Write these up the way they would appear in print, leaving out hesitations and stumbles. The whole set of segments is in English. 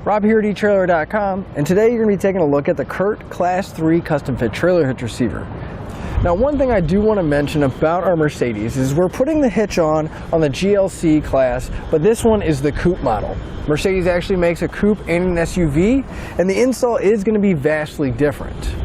Rob here at etrailer.com, and today you're going to be taking a look at the CURT Class 3 Custom Fit Trailer Hitch Receiver. Now, one thing I do want to mention about our Mercedes is we're putting the hitch on the GLC-Class, but this one is the coupe model. Mercedes actually makes a coupe and an SUV, and the install is going to be vastly different.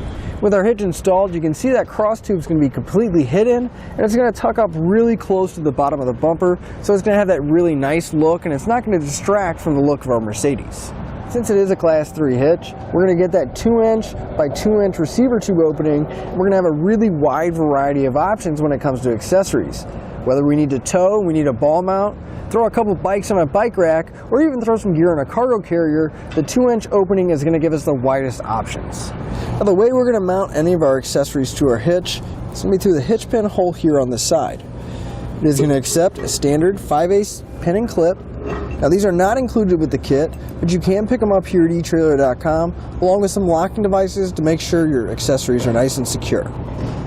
With our hitch installed, you can see that cross tube is going to be completely hidden, and it's going to tuck up really close to the bottom of the bumper, so it's going to have that really nice look, and it's not going to distract from the look of our Mercedes. Since it is a Class 3 hitch, we're going to get that 2-inch by 2-inch receiver tube opening. We're going to have a really wide variety of options when it comes to accessories. Whether we need to tow, we need a ball mount, throw a couple bikes on a bike rack, or even throw some gear in a cargo carrier, the 2-inch opening is going to give us the widest options. Now, the way we're going to mount any of our accessories to our hitch is going to be through the hitch pin hole here on the side. It is going to accept a standard 5/8 pin and clip. Now, these are not included with the kit, but you can pick them up here at etrailer.com along with some locking devices to make sure your accessories are nice and secure.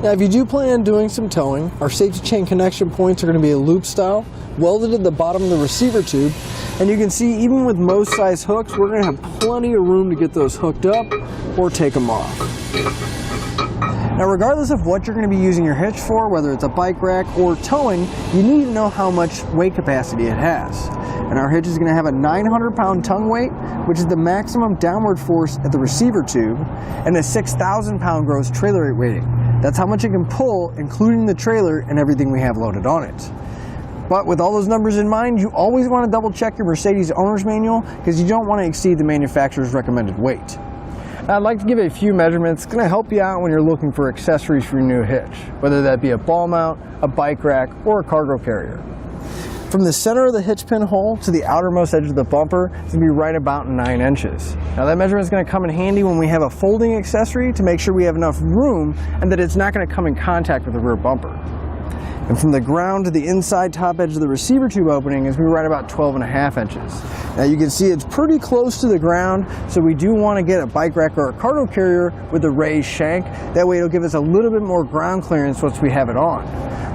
Now, if you do plan on doing some towing, our safety chain connection points are going to be a loop style, welded at the bottom of the receiver tube, and you can see even with most size hooks, we're going to have plenty of room to get those hooked up or take them off. Now, regardless of what you're going to be using your hitch for, whether it's a bike rack or towing, you need to know how much weight capacity it has. And our hitch is going to have a 900-pound tongue weight, which is the maximum downward force at the receiver tube, and a 6,000-pound gross trailer weight rating. That's how much it can pull, including the trailer and everything we have loaded on it. But with all those numbers in mind, you always want to double check your Mercedes owner's manual because you don't want to exceed the manufacturer's recommended weight. Now, I'd like to give you a few measurements. It's going to help you out when you're looking for accessories for your new hitch, whether that be a ball mount, a bike rack, or a cargo carrier. From the center of the hitch pin hole to the outermost edge of the bumper, it's going to be right about 9 inches. Now, that measurement is going to come in handy when we have a folding accessory to make sure we have enough room and that it's not going to come in contact with the rear bumper. And from the ground to the inside top edge of the receiver tube opening is going to be right about 12.5 inches. Now, you can see it's pretty close to the ground, so we do want to get a bike rack or a cargo carrier with a raised shank. That way it'll give us a little bit more ground clearance once we have it on.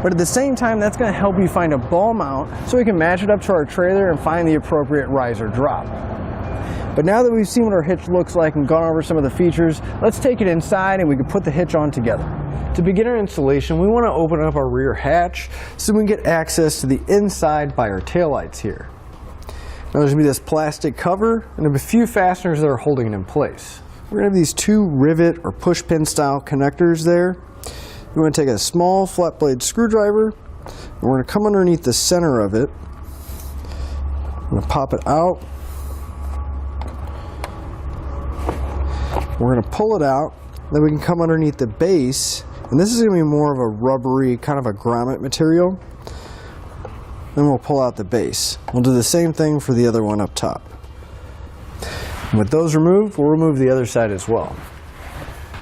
But at the same time, that's going to help you find a ball mount so we can match it up to our trailer and find the appropriate rise or drop. But now that we've seen what our hitch looks like and gone over some of the features, let's take it inside and we can put the hitch on together. To begin our installation, we want to open up our rear hatch so we can get access to the inside by our taillights here. Now, there's going to be this plastic cover and a few fasteners that are holding it in place. We're going to have these 2 rivet or push pin style connectors there. We're going to take a small flat blade screwdriver and we're going to come underneath the center of it. I'm going to pop it out. We're going to pull it out. Then we can come underneath the base, and this is going to be more of a rubbery, kind of a grommet material. Then we'll pull out the base. We'll do the same thing for the other one up top. And with those removed, we'll remove the other side as well.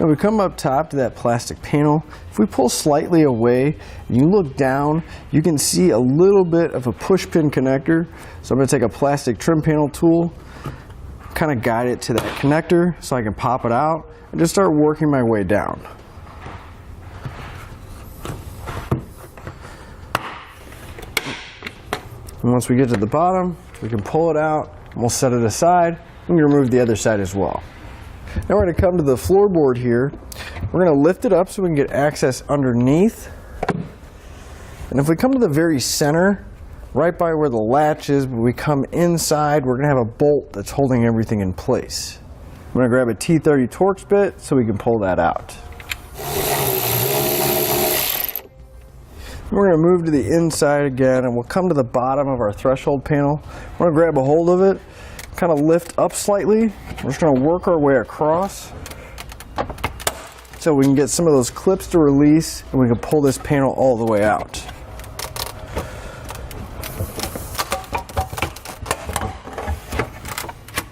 Now we come up top to that plastic panel. If we pull slightly away and you look down, you can see a little bit of a push pin connector. So I'm going to take a plastic trim panel tool, kind of guide it to that connector so I can pop it out and just start working my way down. And once we get to the bottom, we can pull it out and we'll set it aside. We can remove the other side as well. Now we're going to come to the floorboard here. We're going to lift it up so we can get access underneath. And if we come to the very center, right by where the latch is, when we come inside, we're going to have a bolt that's holding everything in place. I'm going to grab a T30 Torx bit so we can pull that out. We're going to move to the inside again and we'll come to the bottom of our threshold panel. We're going to grab a hold of it, kind of lift up slightly. We're just going to work our way across so we can get some of those clips to release and we can pull this panel all the way out.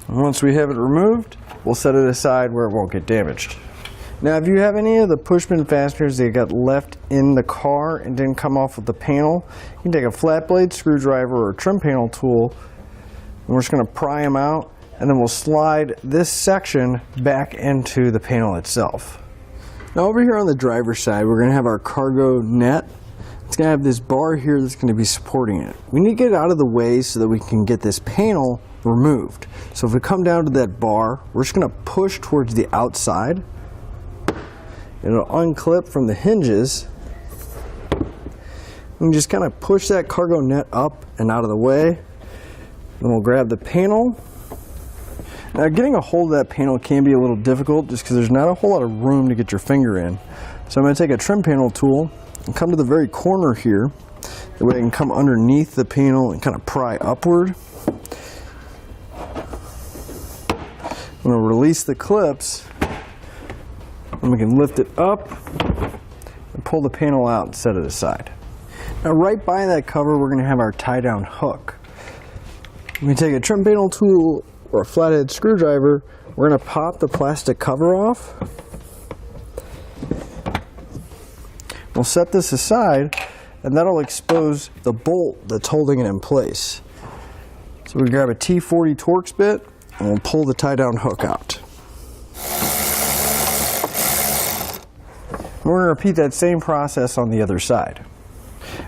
And once we have it removed, we'll set it aside where it won't get damaged. Now, if you have any of the pushpin fasteners that got left in the car and didn't come off with the panel, you can take a flat blade screwdriver or a trim panel tool, and we're just going to pry them out, and then we'll slide this section back into the panel itself. Now, over here on the driver's side, we're going to have our cargo net. it's going to have this bar here that's going to be supporting it. We need to get it out of the way so that we can get this panel removed. So if we come down to that bar, we're just going to push towards the outside. It'll unclip from the hinges. And just kind of push that cargo net up and out of the way. Then we'll grab the panel. Now getting a hold of that panel can be a little difficult just because there's not a whole lot of room to get your finger in. So I'm going to take a trim panel tool and come to the very corner here. That way I can come underneath the panel and kind of pry upward. I'm going to release the clips and we can lift it up and pull the panel out and set it aside. Now right by that cover we're going to have our tie down hook. We take a trim panel tool or a flathead screwdriver, we're going to pop the plastic cover off. We'll set this aside and that'll expose the bolt that's holding it in place. So we grab a T40 Torx bit and we'll pull the tie down hook out. We're going to repeat that same process on the other side.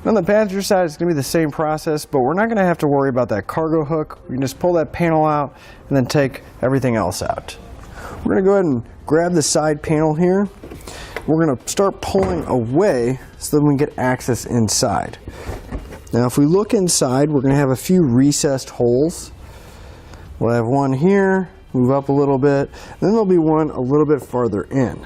On the passenger side, it's going to be the same process, but we're not going to have to worry about that cargo hook. We can just pull that panel out and then take everything else out. We're going to go ahead and grab the side panel here. We're going to start pulling away so that we can get access inside. Now if we look inside, we're going to have a few recessed holes. We'll have one here, move up a little bit, and then there'll be one a little bit farther in.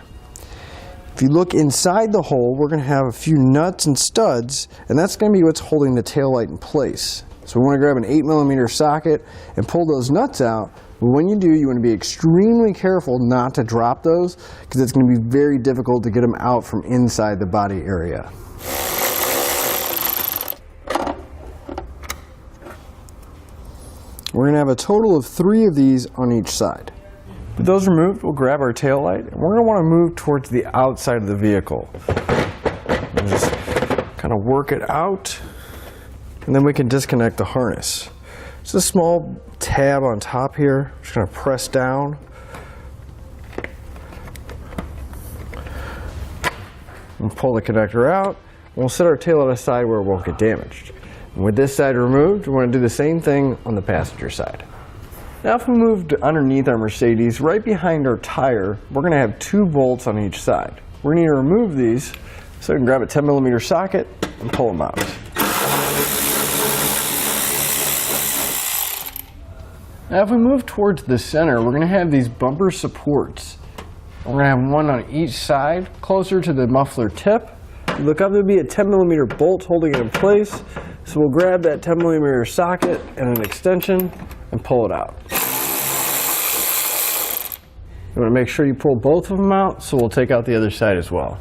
If you look inside the hole, we're going to have a few nuts and studs, and that's going to be what's holding the taillight in place. So we want to grab an 8mm socket and pull those nuts out. But when you do, you want to be extremely careful not to drop those because it's going to be very difficult to get them out from inside the body area. We're going to have a total of 3 of these on each side. With those removed, we'll grab our tail light and we're going to want to move towards the outside of the vehicle. And just kind of work it out and then we can disconnect the harness. Just a small tab on top here. Just going to press down. And pull the connector out. And we'll set our tail light aside where it won't get damaged. And with this side removed, we want to do the same thing on the passenger side. Now if we move underneath our Mercedes, right behind our tire, we're going to have 2 bolts on each side. We're going to need to remove these, so we can grab a 10mm socket and pull them out. Now if we move towards the center, we're going to have these bumper supports. We're going to have one on each side, closer to the muffler tip. You look up, there'll be a 10mm bolt holding it in place, so we'll grab that 10mm socket and an extension and pull it out. You want to make sure you pull both of them out, so we'll take out the other side as well.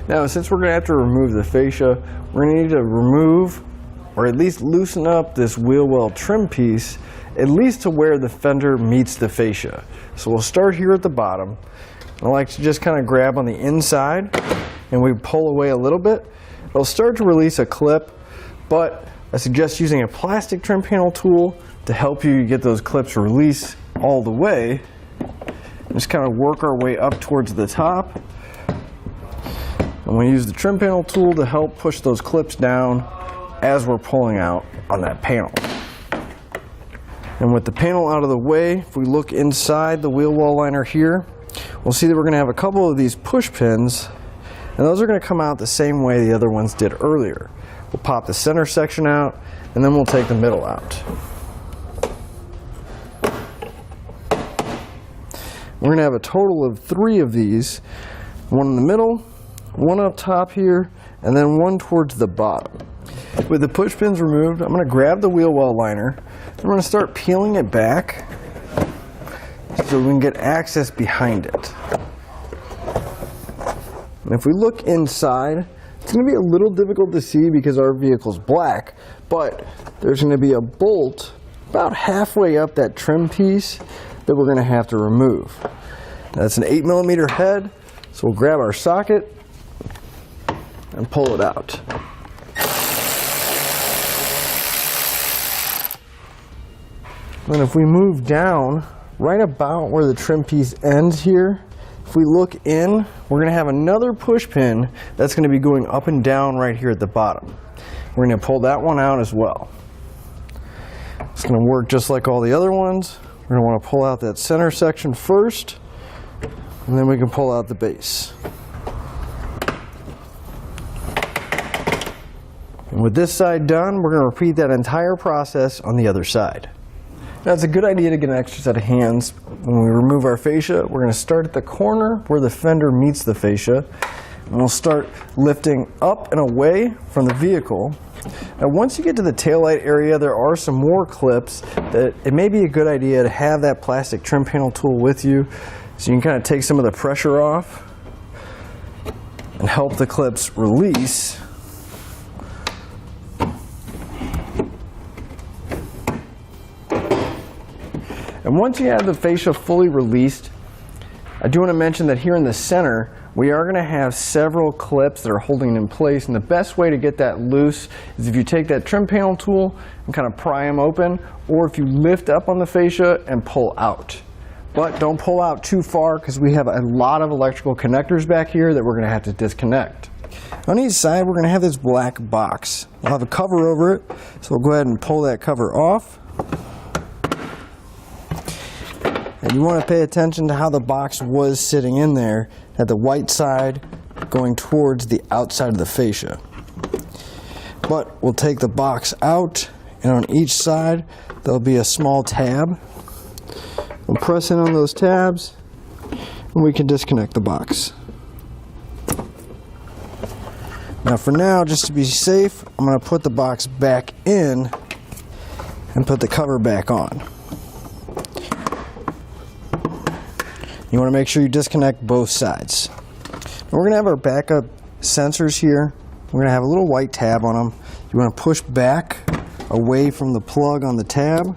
Now since we're going to have to remove the fascia, we're going to need to remove or at least loosen up this wheel well trim piece at least to where the fender meets the fascia. So we'll start here at the bottom. I like to just kind of grab on the inside and we pull away a little bit. It'll start to release a clip, but I suggest using a plastic trim panel tool to help you get those clips released all the way. Just kind of work our way up towards the top. And we use the trim panel tool to help push those clips down as we're pulling out on that panel. And with the panel out of the way, if we look inside the wheel well liner here, we'll see that we're going to have a couple of these push pins, and those are going to come out the same way the other ones did earlier. We'll pop the center section out, and then we'll take the middle out. We're going to have a total of 3 of these, one in the middle, one up top here, and then one towards the bottom. With the push pins removed, I'm going to grab the wheel well liner, and we're going to start peeling it back so we can get access behind it. And if we look inside, it's going to be a little difficult to see because our vehicle's black, but there's going to be a bolt about halfway up that trim piece that we're going to have to remove. That's an 8mm head, so we'll grab our socket and pull it out. Then if we move down right about where the trim piece ends here, if we look in, we're going to have another push pin that's going to be going up and down right here at the bottom. We're going to pull that one out as well. It's going to work just like all the other ones. We're going to want to pull out that center section first, and then we can pull out the base. And with this side done, we're going to repeat that entire process on the other side. Now, it's a good idea to get an extra set of hands. When we remove our fascia, we're going to start at the corner where the fender meets the fascia, and we'll start lifting up and away from the vehicle. Now, once you get to the taillight area, there are some more clips that it may be a good idea to have that plastic trim panel tool with you, so you can kind of take some of the pressure off and help the clips release. And once you have the fascia fully released, I do want to mention that here in the center, we are going to have several clips that are holding it in place, and the best way to get that loose is if you take that trim panel tool and kind of pry them open, or if you lift up on the fascia and pull out. But don't pull out too far, because we have a lot of electrical connectors back here that we're going to have to disconnect. On each side, we're going to have this black box. We'll have a cover over it, so we'll go ahead and pull that cover off. And you want to pay attention to how the box was sitting in there, at the white side going towards the outside of the fascia. But we'll take the box out, and on each side there'll be a small tab. We'll press in on those tabs, and we can disconnect the box. Now for now, just to be safe, I'm going to put the box back in and put the cover back on. You want to make sure you disconnect both sides. And we're going to have our backup sensors here. We're going to have a little white tab on them. You want to push back away from the plug on the tab.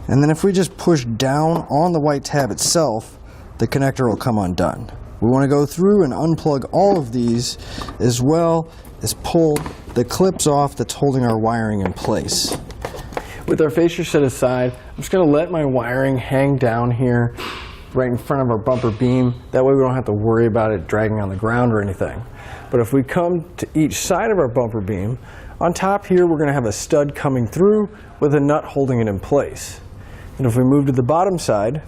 And then if we just push down on the white tab itself, the connector will come undone. We want to go through and unplug all of these, as well as pull the clips off that's holding our wiring in place. With our fascia set aside, I'm just going to let my wiring hang down here right in front of our bumper beam. That way we don't have to worry about it dragging on the ground or anything. But if we come to each side of our bumper beam, on top here we're going to have a stud coming through with a nut holding it in place. And if we move to the bottom side,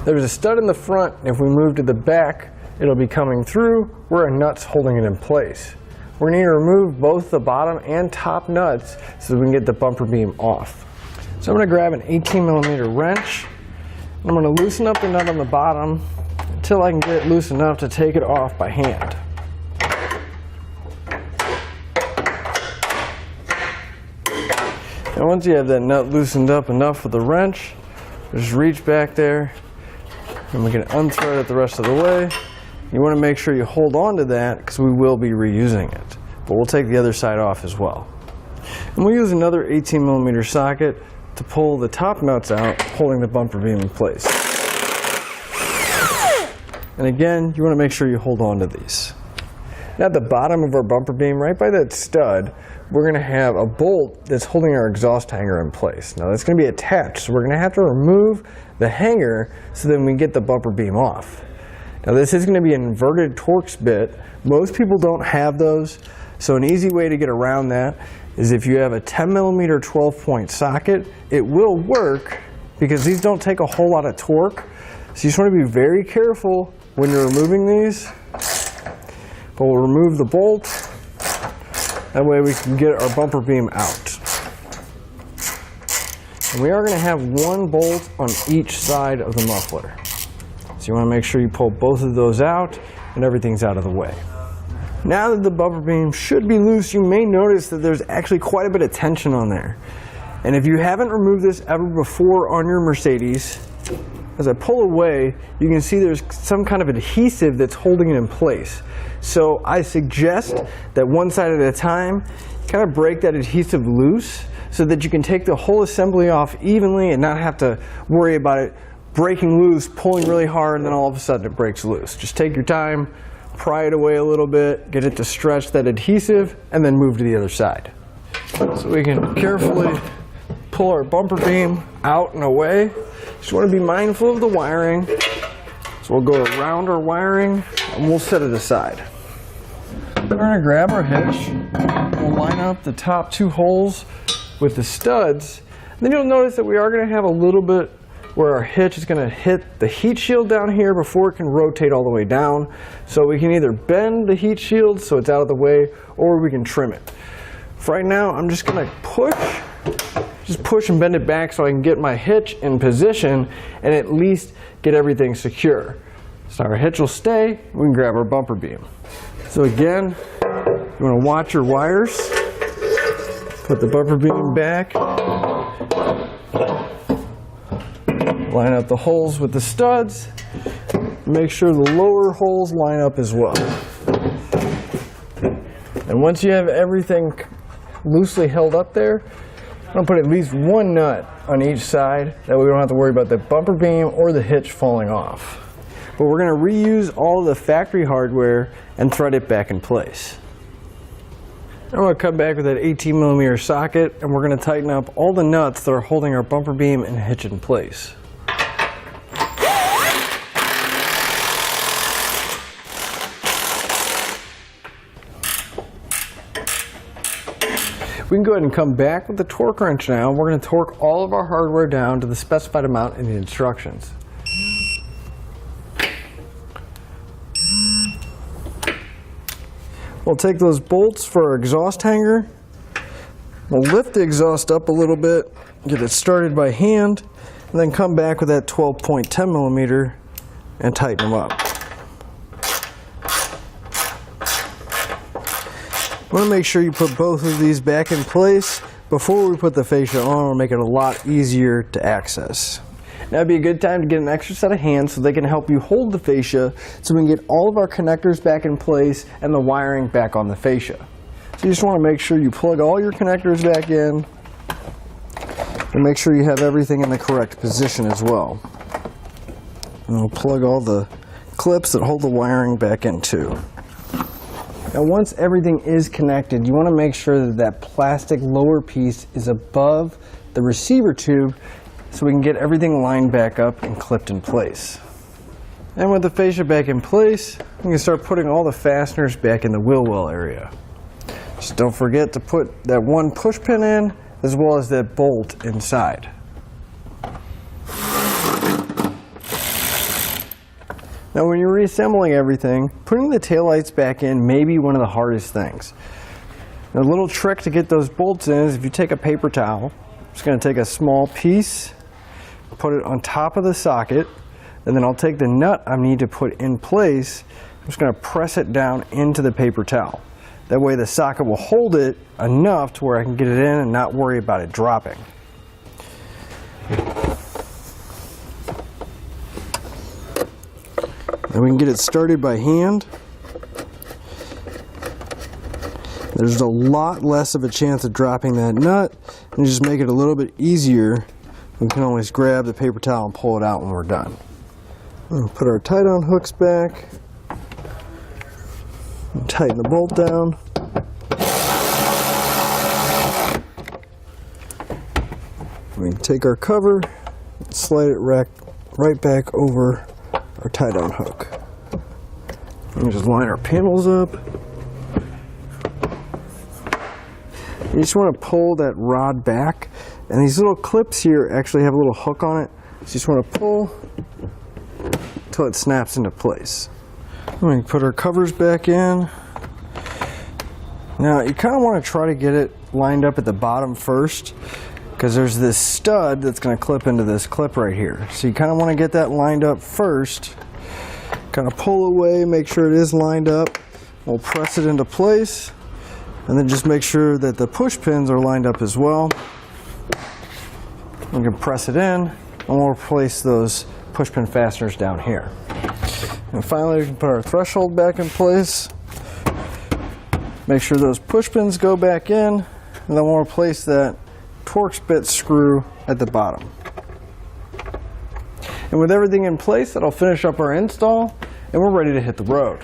there's a stud in the front, and if we move to the back, it'll be coming through where a nut's holding it in place. We're going to need to remove both the bottom and top nuts so that we can get the bumper beam off. So I'm going to grab an 18mm wrench. I'm going to loosen up the nut on the bottom until I can get it loose enough to take it off by hand. And once you have that nut loosened up enough with the wrench, just reach back there and we can unthread it the rest of the way. You want to make sure you hold on to that, because we will be reusing it. But we'll take the other side off as well. And we'll use another 18mm socket to pull the top nuts out, holding the bumper beam in place. And again, you want to make sure you hold on to these. Now at the bottom of our bumper beam, right by that stud, we're going to have a bolt that's holding our exhaust hanger in place. Now that's going to be attached, so we're going to have to remove the hanger so then we can get the bumper beam off. Now this is going to be an inverted Torx bit. Most people don't have those, so an easy way to get around that is if you have a 10mm 12-point socket, it will work because these don't take a whole lot of torque. So you just want to be very careful when you're removing these. But we'll remove the bolt. That way we can get our bumper beam out. And we are going to have one bolt on each side of the muffler. So you want to make sure you pull both of those out and everything's out of the way. Now that the bumper beam should be loose, you may notice that there's actually quite a bit of tension on there. And if you haven't removed this ever before on your Mercedes, as I pull away, you can see there's some kind of adhesive that's holding it in place. So I suggest that one side at a time, kind of break that adhesive loose so that you can take the whole assembly off evenly and not have to worry about it breaking loose, pulling really hard, and then all of a sudden it breaks loose. Just take your time, pry it away a little bit, get it to stretch that adhesive, and then move to the other side. So we can carefully pull our bumper beam out and away. Just want to be mindful of the wiring. So So we'll go around our wiring and we'll set it aside. We're going to grab our hitch, we'll line up the top 2 holes with the studs. Then you'll notice that we are going to have a little bit where our hitch is going to hit the heat shield down here before it can rotate all the way down. So we can either bend the heat shield so it's out of the way, or we can trim it. For right now, I'm just going to push and bend it back so I can get my hitch in position and at least get everything secure. So our hitch will stay, we can grab our bumper beam. So again, you want to watch your wires, put the bumper beam back, line up the holes with the studs, make sure the lower holes line up as well. And once you have everything loosely held up there, I'm going to put at least 1 nut on each side, that way we don't have to worry about the bumper beam or the hitch falling off. But we're going to reuse all the factory hardware and thread it back in place. I'm going to come back with that 18mm socket, and we're going to tighten up all the nuts that are holding our bumper beam and hitch in place. We can go ahead and come back with the torque wrench now. We're going to torque all of our hardware down to the specified amount in the instructions. We'll take those bolts for our exhaust hanger. We'll lift the exhaust up a little bit, get it started by hand, and then come back with that 12.10mm and tighten them up. You want to make sure you put both of these back in place before we put the fascia on. It'll make it a lot easier to access. Now would be a good time to get an extra set of hands so they can help you hold the fascia so we can get all of our connectors back in place and the wiring back on the fascia. So you just want to make sure you plug all your connectors back in and make sure you have everything in the correct position as well. And we'll plug all the clips that hold the wiring back in too. Now once everything is connected, you want to make sure that that plastic lower piece is above the receiver tube so we can get everything lined back up and clipped in place. And with the fascia back in place, we can start putting all the fasteners back in the wheel well area. Just don't forget to put that 1 push pin in as well as that bolt inside. Now when you're reassembling everything, putting the taillights back in may be one of the hardest things. Now, a little trick to get those bolts in is if you take a paper towel, I'm just going to take a small piece, put it on top of the socket, and then I'll take the nut I need to put in place. I'm just going to press it down into the paper towel. That way the socket will hold it enough to where I can get it in and not worry about it dropping. And we can get it started by hand. There's a lot less of a chance of dropping that nut, and just make it a little bit easier. We can always grab the paper towel and pull it out when we're done. We'll put our tie-down hooks back, and tighten the bolt down. We can take our cover, and slide it right back over our tie-down hook. And just line our panels up. You just want to pull that rod back, and these little clips here actually have a little hook on it. So you just want to pull until it snaps into place. We can put our covers back in. Now you kind of want to try to get it lined up at the bottom first, because there's this stud that's going to clip into this clip right here. So you kind of want to get that lined up first. Kind of pull away, make sure it is lined up. We'll press it into place, and then just make sure that the push pins are lined up as well. We can press it in, and we'll replace those push pin fasteners down here. And finally, we can put our threshold back in place. Make sure those push pins go back in, and then we'll replace that Torx bit screw at the bottom. And with everything in place, that'll finish up our install, and we're ready to hit the road.